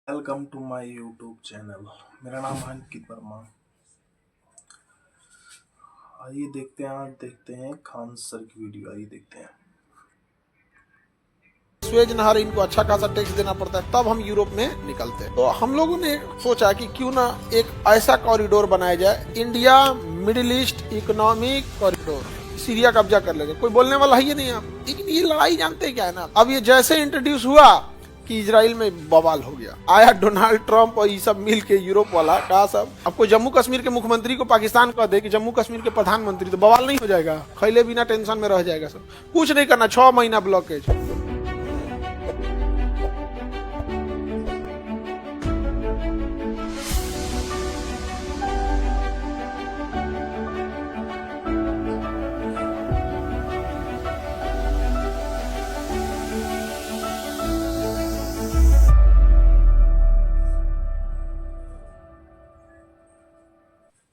Welcome to my YouTube channel. मेरा नाम है अंकित वर्मा। आइए देखते हैं खान सर की वीडियो। आइए देखते हैं। स्वेज नहर इनको अच्छा खासा टैक्स देना पड़ता है, तब हम यूरोप में निकलते हैं। तो हम लोगों ने सोचा कि क्यों ना एक ऐसा कॉरिडोर बनाया जाए, India middle east economic corridor. Syria कब्जा कर लेगा, कोई बोलने वाला है ही नहीं आप। लेकिन ये लड़ाई जानते हैं क्या है ना, अब ये जैसे इंट्रोड्यूस हुआ कि इजराइल में बवाल हो गया। आया डोनाल्ड ट्रंप और ये सब मिल के यूरोप वाला, कहा सब आपको जम्मू कश्मीर के मुख्यमंत्री को पाकिस्तान कह दे कि जम्मू कश्मीर के प्रधानमंत्री, तो बवाल नहीं हो जाएगा, खैले बिना टेंशन में रह जाएगा। सब कुछ नहीं करना, 6 महीना ब्लॉकेज।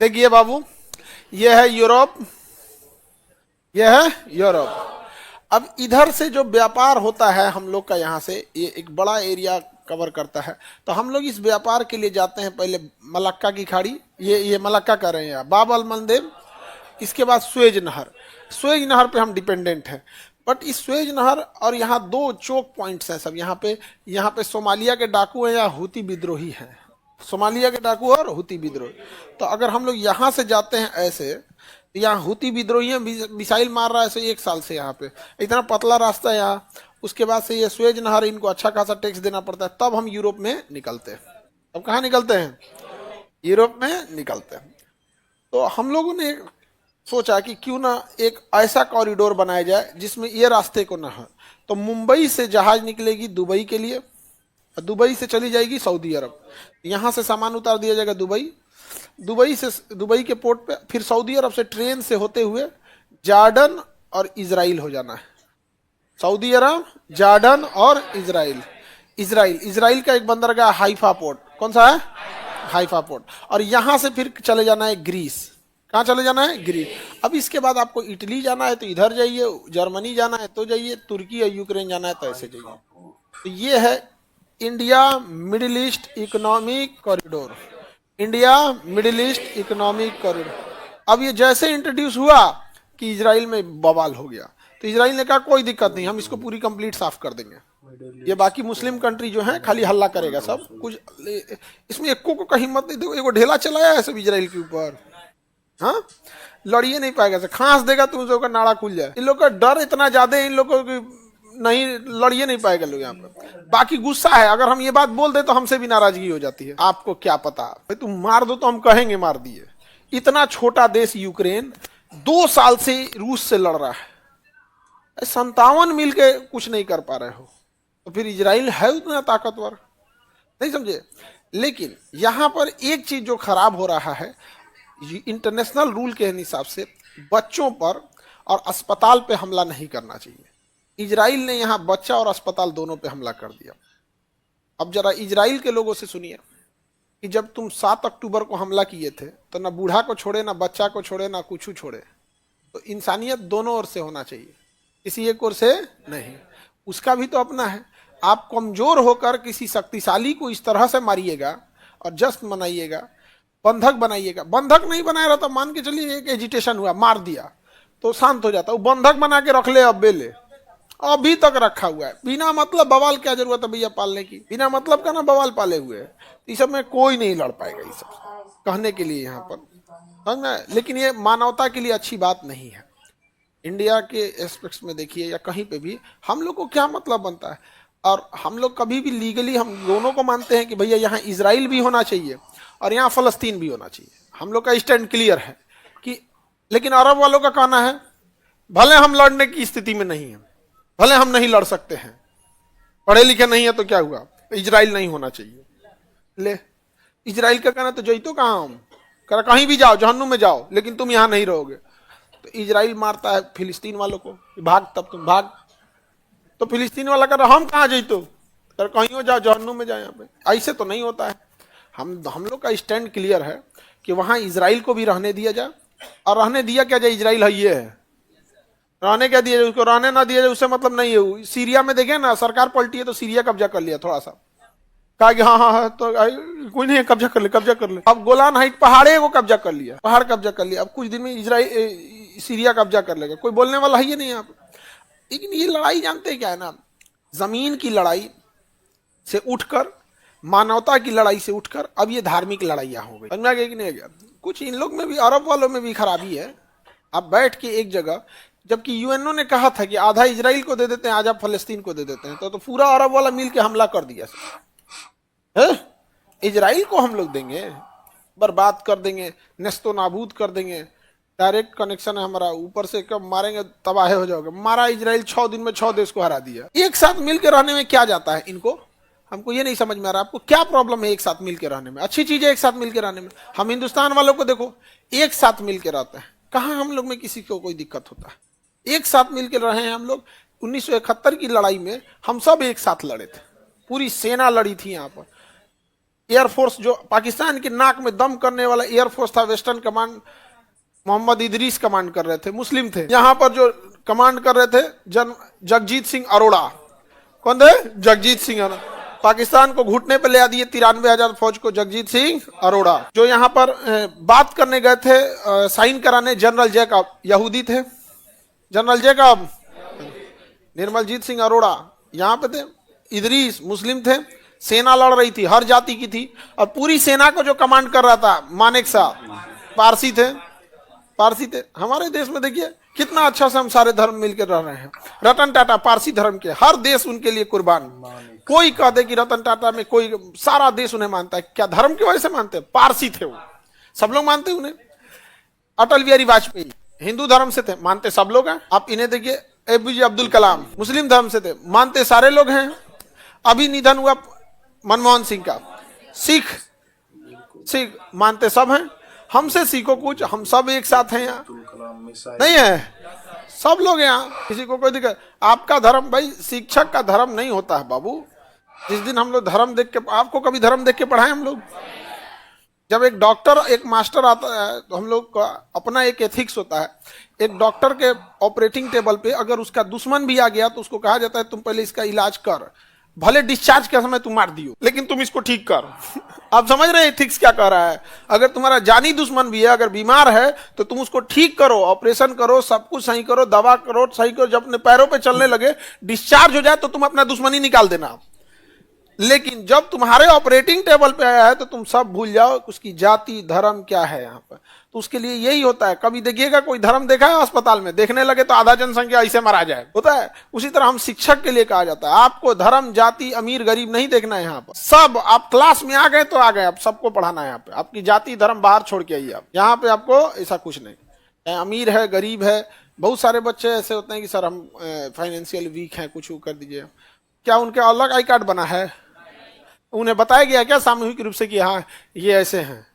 देखिए बाबू, ये है यूरोप, ये है यूरोप। अब इधर से जो व्यापार होता है हम लोग का, यहाँ से ये एक बड़ा एरिया कवर करता है। तो हम लोग इस व्यापार के लिए जाते हैं पहले मलक्का की खाड़ी, ये मलक्का कर रहे हैं, बाब अल मंदेब। इसके बाद स्वेज नहर, स्वेज नहर पे हम डिपेंडेंट हैं। बट इस स्वेज नहर और यहाँ दो चोक पॉइंट्स हैं सब। यहाँ पे सोमालिया के डाकू हैं या हुती विद्रोही हैं, सोमालिया के डाकू और हुती विद्रोही। तो अगर हम लोग यहाँ से जाते हैं ऐसे, तो यहाँ हुती विद्रोही मिसाइल मार रहा है ऐसे 1 साल से। यहाँ पे इतना पतला रास्ता है यहाँ। उसके बाद से ये स्वेज नहर इनको अच्छा खासा टैक्स देना पड़ता है, तब हम यूरोप में निकलते हैं। अब कहाँ निकलते हैं? यूरोप में निकलते हैं। तो हम लोगों ने सोचा कि क्यों ना एक ऐसा कॉरिडोर बनाया जाए जिसमें ये रास्ते को ना हो। तो मुंबई से जहाज निकलेगी दुबई के लिए, दुबई से चली जाएगी सऊदी अरब। यहाँ से सामान उतार दिया जाएगा दुबई, दुबई के पोर्ट पे, फिर सऊदी अरब से ट्रेन से होते हुए जॉर्डन और इजराइल हो जाना है। सऊदी अरब, जॉर्डन और इजराइल का एक बंदरगाह हाइफा पोर्ट। कौन सा है? Haifa port. और यहाँ से फिर चले जाना है ग्रीस। कहाँ चले जाना है? ग्रीस। अब इसके बाद आपको इटली जाना है तो इधर जाइए, जर्मनी जाना है तो जाइए, तुर्की और यूक्रेन जाना है तो ऐसे जाइए। तो ये है India middle east economic corridor, India middle east economic corridor. अब ये जैसे इंट्रोड्यूस हुआ कि इजराइल में बवाल हो गया, तो इजराइल ने कहा कोई दिक्कत नहीं, हम इसको पूरी कंप्लीट साफ कर देंगे। ये बाकी मुस्लिम कंट्री जो है खाली हल्ला करेगा सब कुछ, इसमें एको को कहीं मत नहीं। देखो एगो ढेला चलाया है सब इजराइल के ऊपर। हाँ, लड़िए नहीं पाएगा, खांस देगा तो उसका नाड़ा खुल जाए। इन लोग का डर इतना ज्यादा है इन लोगों की, नहीं लड़िए नहीं पाएगा लोग यहाँ पे। बाकी गुस्सा है, अगर हम ये बात बोल दे तो हमसे भी नाराजगी हो जाती है। आपको क्या पता, भाई तुम मार दो तो हम कहेंगे मार दिए। इतना छोटा देश यूक्रेन 2 साल से रूस से लड़ रहा है, 57 मिल के कुछ नहीं कर पा रहे हो, तो फिर इजराइल है उतना ताकतवर? नहीं समझे। लेकिन यहां पर एक चीज जो खराब हो रहा है, इंटरनेशनल रूल के हिसाब से बच्चों पर और अस्पताल पे हमला नहीं करना चाहिए। इजराइल ने यहां बच्चा और अस्पताल दोनों पे हमला कर दिया। अब जरा इजराइल के लोगों से सुनिए कि जब तुम 7 अक्टूबर को हमला किए थे तो ना बूढ़ा को छोड़े, ना बच्चा को छोड़े, ना कुछ छोड़े। तो इंसानियत दोनों ओर से होना चाहिए, किसी एक ओर से नहीं। उसका भी तो अपना है। आप कमजोर होकर किसी शक्तिशाली को इस तरह से मारिएगा और जश्न मनाइएगा, बंधक बनाइएगा। बंधक नहीं बनाया रहता, मान के चलिए एक एजिटेशन हुआ, मार दिया तो शांत हो जाता। वो बंधक बना के रख ले, अब बेले अभी तक रखा हुआ है। बिना मतलब बवाल क्या जरूरत है भैया पालने की? बिना मतलब का ना बवाल पाले हुए हैं। इस सब में कोई नहीं लड़ पाएगा, ये सब कहने के लिए यहाँ पर, समझना। लेकिन ये मानवता के लिए अच्छी बात नहीं है। इंडिया के एस्पेक्ट्स में देखिए या कहीं पे भी हम लोग को क्या मतलब बनता है। और हम लोग कभी भी लीगली हम दोनों को मानते हैं कि भैया यहाँ इजराइल भी होना चाहिए और यहाँ फलस्तीन भी होना चाहिए। हम लोग का स्टैंड क्लियर है कि, लेकिन अरब वालों का कहना है भले हम लड़ने की स्थिति में नहीं है, भले हम नहीं लड़ सकते हैं, पढ़े लिखे नहीं है, तो क्या हुआ, इजराइल नहीं होना चाहिए। ले, इजराइल का कहना तो जईतो कहाँ, हम कह कहीं भी जाओ, जहन्नुम में जाओ, लेकिन तुम यहां नहीं रहोगे। तो इजराइल मारता है फिलिस्तीन वालों को, भाग, तब तुम भाग। तो फिलिस्तीन वाला कह रहा हम कहाँ जईतो, कर कहीं हो जाओ, जहन्नुम में जाओ। यहाँ पे ऐसे तो नहीं होता है। हम लोग का स्टैंड क्लियर है कि वहां इजराइल को भी रहने दिया जाए। और रहने दिया क्या जाए, इजराइल है ये है, रहने क्या दिया जाए, उसको रहने ना दिया जाए उससे मतलब नहीं है। सीरिया में देखे ना, सरकार पलटी है तो सीरिया कब्जा कर लिया थोड़ा सा, कहा कि हाँ हाँ हाँ तो कोई नहीं, कब्जा कर ले कब्जा कर ले। अब गोलान हाइट पहाड़े को कब्जा कर लिया, पहाड़ कब्जा कर लिया। अब कुछ दिन में इजराइल सीरिया कब्जा कर लेगा, कोई बोलने वाला ही नहीं आप। लेकिन ये लड़ाई जानते हैं क्या है ना, जमीन की लड़ाई से उठकर, मानवता की लड़ाई से उठकर अब ये धार्मिक लड़ाइयां हो गई। समझ में आ गया कि नहीं गया? कुछ इन लोग में भी, अरब वालों में भी खराबी है। अब बैठ के एक जगह, जबकि यूएनओ ने कहा था कि आधा इजराइल को दे देते हैं, आधा फलस्तीन को दे देते हैं, तो पूरा अरब वाला मिल के हमला कर दिया है? इजराइल को हम लोग देंगे, बर्बाद कर देंगे, नेस्तो नाबूद कर देंगे, डायरेक्ट कनेक्शन है हमारा, ऊपर से कब मारेंगे तबाह हो जाओगे। मारा इजराइल 6 दिन में 6 देश को हरा दिया। एक साथ मिलकर रहने में क्या जाता है इनको? हमको ये नहीं समझ में आ रहा, आपको क्या प्रॉब्लम है एक साथ मिलकर रहने में? अच्छी चीज है एक साथ मिलकर रहने में। हम हिंदुस्तान वालों को देखो, एक साथ मिलकर रहते हैं, कहां हम लोग में किसी को कोई दिक्कत होता है? एक साथ मिलकर रहे हैं हम लोग। 1971 की लड़ाई में हम सब एक साथ लड़े थे, पूरी सेना लड़ी थी। यहाँ पर एयरफोर्स, जो पाकिस्तान के नाक में दम करने वाला एयरफोर्स था, western command, Mohammed Idris command कर रहे थे, मुस्लिम थे। यहाँ पर जो कमांड कर रहे थे जगजीत सिंह अरोड़ा। कौन थे? जगजीत सिंह अरोड़ा। पाकिस्तान को घुटने पे ले आ दिए 93,000 फौज को, जगजीत सिंह अरोड़ा। जो यहाँ पर बात करने गए थे, साइन कराने, जनरल जैकब, यहूदी थे। जनरल जैकब, निर्मलजीत सिंह अरोड़ा यहाँ पे थे। इदरीस मुस्लिम थे, सेना लड़ रही थी, हर जाति की थी। और पूरी सेना को जो कमांड कर रहा था मानेक शाह, पारसी थे, पारसी थे। हमारे देश में देखिए कितना अच्छा से हम सारे धर्म मिलकर रह रहे हैं। रतन टाटा पारसी धर्म के, हर देश उनके लिए कुर्बान। कोई कह दे कि रतन टाटा में कोई, सारा देश उन्हें मानता है। क्या धर्म की वजह से मानते हैं? पारसी थे वो, सब लोग मानते हैं उन्हें। अटल बिहारी वाजपेयी हिंदू धर्म से थे, मानते सब लोग हैं। आप इन्हें देखिए, एपीजे अब्दुल कलाम मुस्लिम धर्म से थे, मानते सारे लोग हैं। अभी निधन हुआ मनमोहन सिंह का, सिख मानते सब हैं। हमसे सीखो कुछ, हम सब एक साथ हैं यहाँ, नहीं है? सब लोग यहाँ, किसी को कोई दिक्कत? आपका धर्म, भाई शिक्षक का धर्म नहीं होता है बाबू। जिस दिन हम लोग धर्म देख के, आपको कभी धर्म देख के पढ़ाए हम लोग? जब एक डॉक्टर, एक मास्टर आता है, तो हम लोग का अपना एक एथिक्स होता है। एक डॉक्टर के ऑपरेटिंग टेबल पे अगर उसका दुश्मन भी आ गया तो उसको कहा जाता है तुम पहले इसका इलाज कर, भले डिस्चार्ज के समय तुम मार दियो, लेकिन तुम इसको ठीक कर। आप समझ रहे हैं एथिक्स क्या कह रहा है? अगर तुम्हारा जानी दुश्मन भी है, अगर बीमार है, तो तुम उसको ठीक करो, ऑपरेशन करो, सब कुछ सही करो, दवा करो, सही करो। जब अपने पैरों पे चलने लगे, डिस्चार्ज हो जाए, तो तुम अपना दुश्मनी निकाल देना। लेकिन जब तुम्हारे ऑपरेटिंग टेबल पे आया है तो तुम सब भूल जाओ उसकी जाति धर्म क्या है यहाँ पर। तो उसके लिए यही होता है। कभी देखिएगा कोई धर्म देखा है अस्पताल में, देखने लगे तो आधा जनसंख्या ऐसे मरा जाए, होता है। उसी तरह हम शिक्षक के लिए कहा जाता है, आपको धर्म जाति अमीर गरीब नहीं देखना है। यहाँ पर सब, आप क्लास में आ गए तो आ गए, आप सबको पढ़ाना है यहाँ पे। आपकी जाति धर्म बाहर छोड़ के आइए आप, यहाँ पे आपको ऐसा कुछ नहीं। अमीर है गरीब है, बहुत सारे बच्चे ऐसे होते हैं कि सर हम फाइनेंशियल वीक हैं, कुछ कर दीजिए। क्या उनके अलग आई कार्ड बना है? उन्हें बताया गया क्या सामूहिक रूप से कि हाँ ये ऐसे हैं?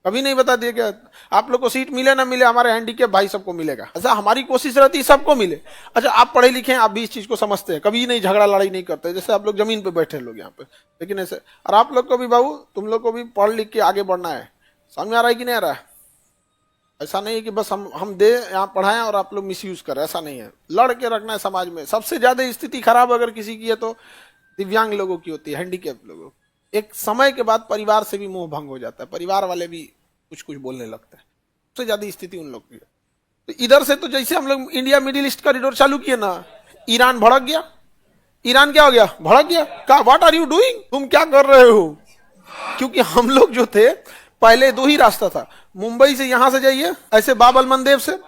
कभी नहीं बता दिया क्या? आप लोग को सीट मिले ना मिले, हमारे हैंडीकैप भाई सबको मिलेगा। अच्छा, हमारी कोशिश रहती है सबको मिले। अच्छा, आप पढ़े लिखे हैं, आप भी इस चीज को समझते हैं, कभी नहीं झगड़ा लड़ाई नहीं करते, जैसे आप लोग जमीन पे बैठे लोग यहाँ पे। लेकिन ऐसे, और आप लोग को भी बाबू, तुम लोग को भी पढ़ लिख के आगे बढ़ना है। समझ में आ रहा है कि नहीं आ रहा है? ऐसा नहीं है कि बस हम दे यहाँ पढ़ाएं और आप लोग मिस यूज करें, ऐसा नहीं है। लड़ के रखना है समाज में। सबसे ज्यादा स्थिति खराब अगर किसी की है तो दिव्यांग लोगों की होती है, हैंडीकैप लोगों। एक समय के बाद परिवार से भी मोह भंग हो जाता है, परिवार वाले भी कुछ कुछ बोलने लगते हैं। सबसे ज्यादा स्थिति उन लोग की है। तो इधर से तो जैसे हम लोग इंडिया मिडिल ईस्ट कॉरिडोर चालू किए ना, ईरान भड़क गया। ईरान क्या हो गया? भड़क गया। क्या, व्हाट आर यू डूइंग? तुम क्या कर रहे हो? क्योंकि हम लोग जो थे, पहले दो ही रास्ता था, मुंबई से यहां से जाइए ऐसे बाबल मंदेव से,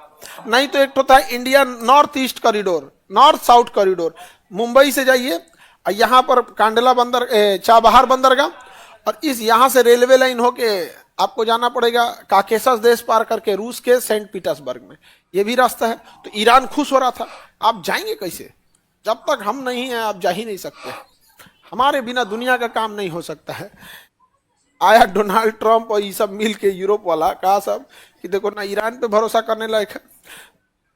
नहीं तो एक तो था India north east corridor, north south corridor. Mumbai से जाइए, यहाँ पर कांडला बंदर, चाबहार बंदरगाह, और इस यहाँ से रेलवे लाइन होके आपको जाना पड़ेगा काकेशस देश पार करके रूस के सेंट पीटर्सबर्ग में। ये भी रास्ता है। तो ईरान खुश हो रहा था। आप जाएंगे कैसे? जब तक हम नहीं हैं आप जा ही नहीं सकते। हमारे बिना दुनिया का काम नहीं हो सकता है। आया डोनाल्ड ट्रंप और ये सब मिल के, यूरोप वाला, कहा सब कि देखो ना ईरान पे भरोसा करने लायक है,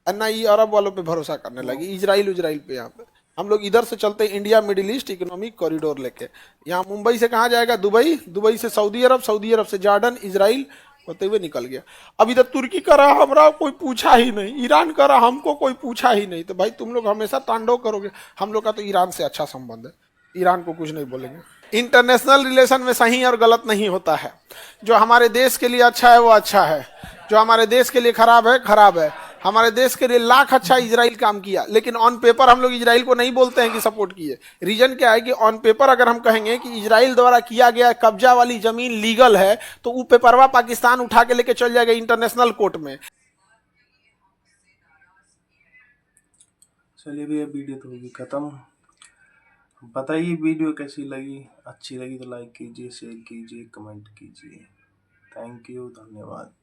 ना ये अरब वालों पे भरोसा करने लगे, इजराइल पे। यहाँ पे हम लोग इधर से चलते India middle east economic corridor लेके। यहाँ मुंबई से कहाँ जाएगा? दुबई, दुबई से सऊदी अरब, सऊदी अरब से जॉर्डन, इजराइल होते हुए निकल गया। अब इधर तुर्की का रहा, हमारा कोई पूछा ही नहीं। ईरान का रहा, हमको कोई पूछा ही नहीं। तो भाई तुम लोग हमेशा तांडव करोगे। हम लोग का तो ईरान से अच्छा संबंध है, ईरान को कुछ नहीं बोलेंगे। इंटरनेशनल रिलेशन में सही और गलत नहीं होता है। जो हमारे देश के लिए अच्छा है वो अच्छा है, जो हमारे देश के लिए खराब है खराब है। हमारे देश के लिए लाख अच्छा इजराइल काम किया, लेकिन ऑन पेपर हम लोग इजराइल को नहीं बोलते हैं कि सपोर्ट किए। रीजन क्या है कि ऑन पेपर अगर हम कहेंगे कि इजराइल द्वारा किया गया कब्जा वाली जमीन लीगल है, तो वो पेपरवा पाकिस्तान उठा के लेके चल जाएगा इंटरनेशनल कोर्ट में। चलिए भैया, वीडियो तो होगी खत्म। बताइए वीडियो कैसी लगी, अच्छी लगी तो लाइक कीजिए, शेयर कीजिए, कमेंट कीजिए। थैंक यू, धन्यवाद।